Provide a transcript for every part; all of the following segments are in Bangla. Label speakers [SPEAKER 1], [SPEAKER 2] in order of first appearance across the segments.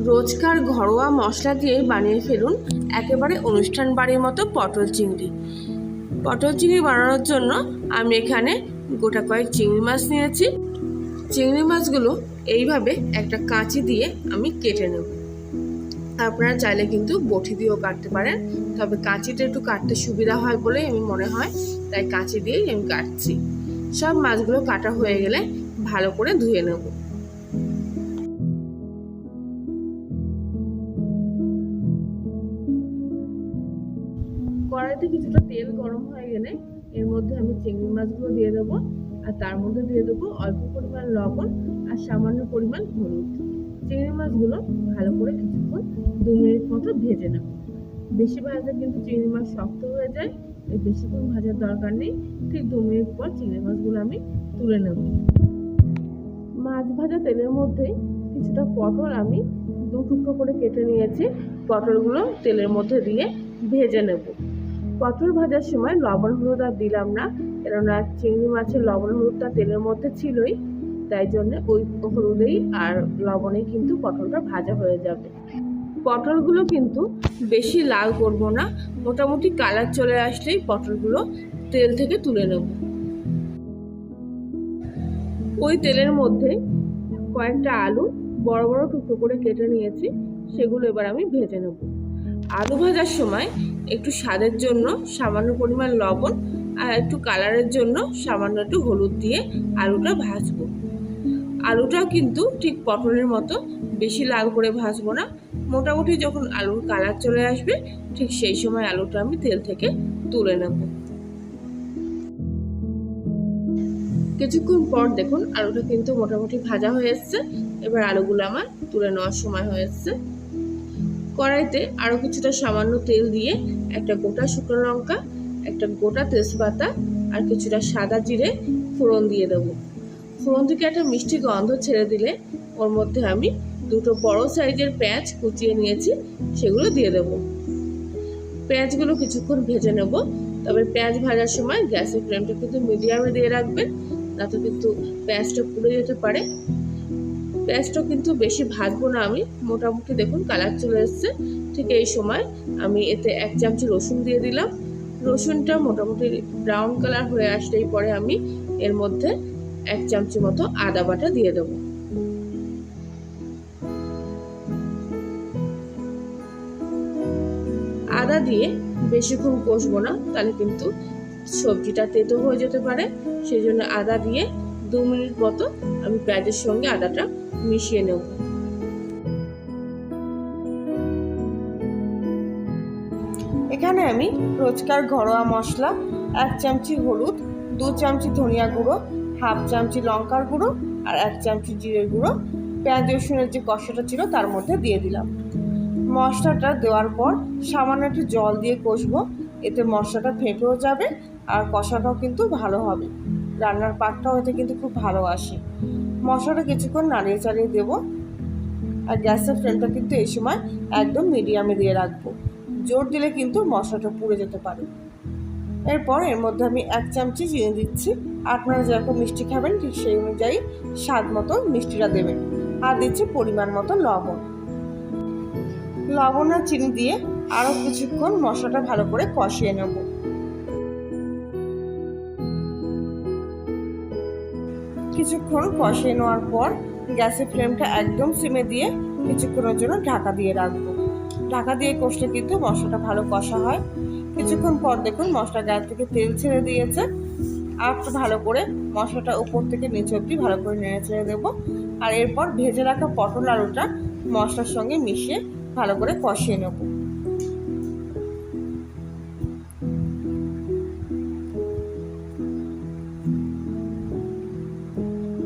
[SPEAKER 1] রোজকার ঘরোয়া মশলা দিয়ে বানিয়ে ফেলুন একেবারে অনুষ্ঠান বাড়ির মতো পটল চিংড়ি। পটল চিংড়ি বানানোর জন্য আমি এখানে গোটা কয়েক চিংড়ি মাছ নিয়েছি। চিংড়ি মাছগুলো এইভাবে একটা কাঁচি দিয়ে আমি কেটে নেব। আপনারা চাইলে কিন্তু বটি দিয়েও কাটতে পারেন, তবে কাঁচিটা একটু কাটতে সুবিধা হয় বলে আমি মনে হয়, তাই কাঁচি দিয়েই আমি কাটছি। সব মাছগুলো কাটা হয়ে গেলে ভালো করে ধুয়ে নেব। কড়াইতে কিছুটা তেল গরম হয়ে গেলে এর মধ্যে আমি চিংড়ি মাছগুলো দিয়ে দেবো, আর তার মধ্যে দিয়ে দেবো অল্প পরিমাণ লবণ আর সামান্য পরিমাণ হলুদ। চিংড়ি মাছগুলো ভালো করে কিছুক্ষণ 2 মিনিট মতো ভেজে নেব। বেশি ভাজলে কিন্তু চিংড়ি মাছ শক্ত হয়ে যায়, এই বেশিক্ষণ ভাজার দরকার নেই। ঠিক 2 মিনিট পর চিংড়ি মাছগুলো আমি তুলে নেব। মাছ ভাজা তেলের মধ্যে কিছুটা পটল আমি 2 টুকরো করে কেটে নিয়েছি। পটলগুলো তেলের মধ্যে দিয়ে ভেজে নেব। পটল ভাজার সময় লবণ হলুদ আর দিলাম না, কেননা চিংড়ি মাছের লবণ হলুদটা তেলের মধ্যে ছিলই, তাই জন্য ওই হলুদেই আর লবণেই কিন্তু পটলটা ভাজা হয়ে যাবে। পটলগুলো কিন্তু বেশি লাল করব না, মোটামুটি কালার চলে আসলেই পটলগুলো তেল থেকে তুলে নেব। ওই তেলের মধ্যে কয়েকটা আলু বড় বড় টুকরো করে কেটে নিয়েছি, সেগুলো এবার আমি ভেজে নেব। আলু ভাজার সময় একটু স্বাদের জন্য সামান্য পরিমাণ লবণ আর একটু কালারের জন্য সামান্য একটু হলুদ দিয়ে আলুটা ভাজবো। আলুটা কিন্তু ঠিক পটলের মতো বেশি লাল করে ভাজবো না, মোটামুটি যখন আলুর কালার চলে আসবে ঠিক সেই সময় আলুটা আমি তেল থেকে তুলে নেব। কিছুক্ষণ পর দেখুন আলুটা কিন্তু মোটামুটি ভাজা হয়ে এসছে। এবার আলুগুলো আমার তুলে নেওয়ার সময় হয়ে এসছে। কড়াইতে আরও কিছুটা সামান্য তেল দিয়ে একটা গোটা শুকনো লঙ্কা, একটা গোটা তেজপাতা আর কিছুটা সাদা জিরে ফোড়ন দিয়ে দেবো। ফোড়ন থেকে একটা মিষ্টি গন্ধ ছেড়ে দিলে ওর মধ্যে আমি 2টো বড় সাইজের পেঁয়াজ কুচিয়ে নিয়েছি, সেগুলো দিয়ে দেবো। পেঁয়াজগুলো কিছুক্ষণ ভেজে নেব, তবে পেঁয়াজ ভাজার সময় গ্যাসের ফ্লেমটা কিন্তু মিডিয়ামে দিয়ে রাখবেন, না তো কিন্তু পেঁয়াজটা পুড়ে যেতে পারে। পেঁয়াজটা কিন্তু বেশি ভাজবো না আমি, মোটামুটি দেখুন কালার চলে এসছে। ঠিক এই সময় আমি এতে 1 চামচ রসুন দিয়ে দিলাম। রসুনটা মোটামুটি ব্রাউন কালার হয়ে আসলেই পরে আমি এর মধ্যে 1 চামচ মতো আদা বাটা দিয়ে দেবো। আদা দিয়ে বেশিক্ষণ কষবো না, তাহলে কিন্তু সবজিটা তেতো হয়ে যেতে পারে। সেই জন্য আদা দিয়ে 2 মিনিট মতো আমি পেঁয়াজের সঙ্গে আদাটা মিশিয়ে নেব। এখানে আমি রোজকার ঘরোয়া মশলা 1 চামচি হলুদ, 2 চামচি ধনিয়া গুঁড়ো, 1/2 চামচি লঙ্কার গুঁড়ো আর 1 চামচি জিরের গুঁড়ো পেঁয়াজ রসুনের যে কষাটা ছিল তার মধ্যে দিয়ে দিলাম। মশলাটা দেওয়ার পর সামান্য একটু জল দিয়ে কষবো, এতে মশলাটা ফেটেও যাবে আর কষাটাও কিন্তু ভালো হবে। রান্নার পাকটাও এতে কিন্তু খুব ভালো আসে। মশলাটা কিছুক্ষণ নাড়িয়ে চাড়িয়ে দেবো, আর গ্যাসের ফ্লেমটা কিন্তু এই সময় একদম মিডিয়ামে দিয়ে রাখবো। জোর দিলে কিন্তু মশলাটা পুড়ে যেতে পারে। এরপর এর মধ্যে আমি 1 চামচি চিনি দিচ্ছি। আপনারা যেরকম মিষ্টি খাবেন ঠিক সেই অনুযায়ী স্বাদ মতো মিষ্টিটা দেবেন। আর দিচ্ছি পরিমাণ মতো লবণ। লবণ আর চিনি দিয়ে আরও কিছুক্ষণ মশলাটা ভালো করে কষিয়ে নেব। কিছুক্ষণ কষিয়ে নেওয়ার পর গ্যাসের ফ্লেমটা একদম সিমে দিয়ে কিছুক্ষণের জন্য ঢাকা দিয়ে রাখবো। ঢাকা দিয়ে কষলে কিন্তু মশলাটা ভালো কষা হয়। কিছুক্ষণ পর দেখুন মশলা গায়ে থেকে তেল ছেড়ে দিয়েছে। আর একটু ভালো করে মশলাটা উপর থেকে নিচে অবধি ভালো করে নেড়ে ছেড়ে দেবো। আর এরপর ভেজে রাখা পটল আলুটা মশলার সঙ্গে মিশিয়ে ভালো করে কষিয়ে নেব।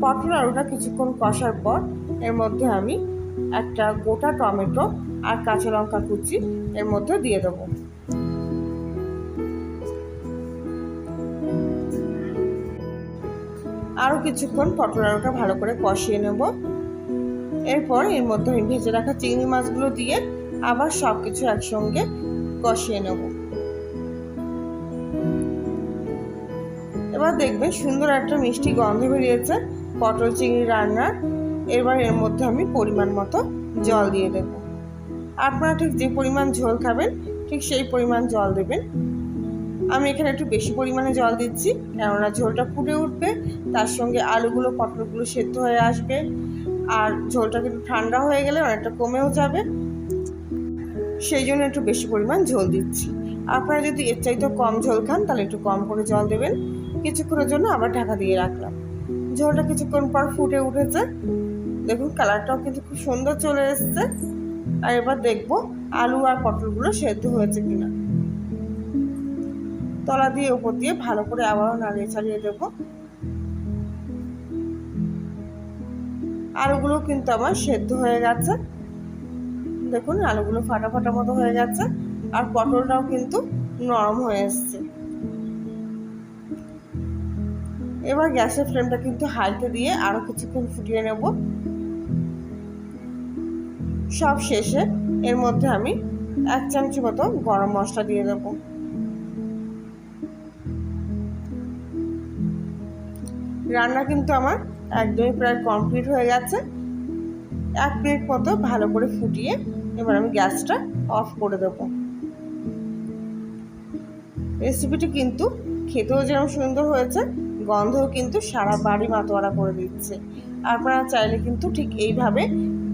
[SPEAKER 1] পটল আলুটা কিছুক্ষণ কষার পর এর মধ্যে আমি একটা গোটা টমেটো আর কাঁচা লঙ্কা কুচি এর মধ্যে দিয়ে দেবো। আরও কিছুক্ষণ পটল আলুটা ভালো করে কষিয়ে নেব। এরপর এর মধ্যে আমি ভেজে রাখা চিংড়ি মাছগুলো দিয়ে আবার সব কিছু একসঙ্গে কষিয়ে নেব। এবার দেখবেন সুন্দর একটা মিষ্টি গন্ধ বেরিয়েছে পটল চিংড়ি রান্নার। এবার এর মধ্যে আমি পরিমাণ মতো জল দিয়ে দেব। আপনারা ঠিক যে পরিমাণ ঝোল খাবেন ঠিক সেই পরিমাণ জল দেবেন। আমি এখানে একটু বেশি পরিমাণে জল দিচ্ছি, কেননা ঝোলটা ফুটে উঠবে, তার সঙ্গে আলুগুলো পটলগুলো সেদ্ধ হয়ে আসবে, আর ঝোলটা কিন্তু ঠান্ডা হয়ে গেলে অনেকটা কমেও যাবে, সেই জন্য একটু বেশি পরিমাণ ঝোল দিচ্ছি। আপনারা যদি এর চাইতেও কম ঝোল খান তাহলে একটু কম করে জল দেবেন। কিছুক্ষণের জন্য আবার ঢাকা দিয়ে রাখলাম। ঝোলটা কিছুক্ষণ পর ফুটে উঠেছে, দেখুন কালারটাও কিন্তু খুব সুন্দর চলে এসেছে। আর এবার দেখব আলু আর পটলগুলো সেদ্ধ হয়েছে কিনা। তলা দিয়ে উপর দিয়ে ভালো করে আবারও নাড়িয়ে ছাড়িয়ে দেবো। আলুগুলো কিন্তু আমার সেদ্ধ হয়ে গেছে, দেখুন আলুগুলো ফাটা ফাটা মতো হয়ে গেছে, আর পটলটাও কিন্তু নরম হয়ে এসছে। এবার গ্যাসের ফ্লেমটা কিন্তু হাইতে দিয়ে আরো কিছুক্ষণ ফুটিয়ে নেব। সব শেষে এর মধ্যে আমি 1 চামচ মতো গরম মশলা দিয়ে দেব। রান্না কিন্তু আমার একদমই প্রায় কমপ্লিট হয়ে গেছে। 1 মিনিট মতো ভালো করে ফুটিয়ে এবার আমি গ্যাসটা অফ করে দেব। রেসিপিটি কিন্তু খেতেও যেমন সুন্দর হয়েছে, গন্ধও কিন্তু সারা বাড়ি মাতোয়ারা করে দিচ্ছে। আপনারা চাইলে কিন্তু ঠিক এইভাবে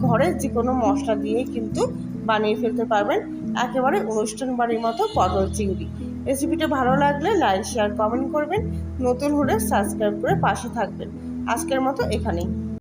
[SPEAKER 1] ঘরে যে কোনো মশলা দিয়ে কিন্তু বানিয়ে ফেলতে পারবেন একেবারে অনুষ্ঠান বাড়ির মতো পটল চিংড়ি। রেসিপিটা ভালো লাগলে লাইক শেয়ার কমেন্ট করবেন, নতুন হলে সাবস্ক্রাইব করে পাশে থাকবেন। আজকের মতো এখানেই।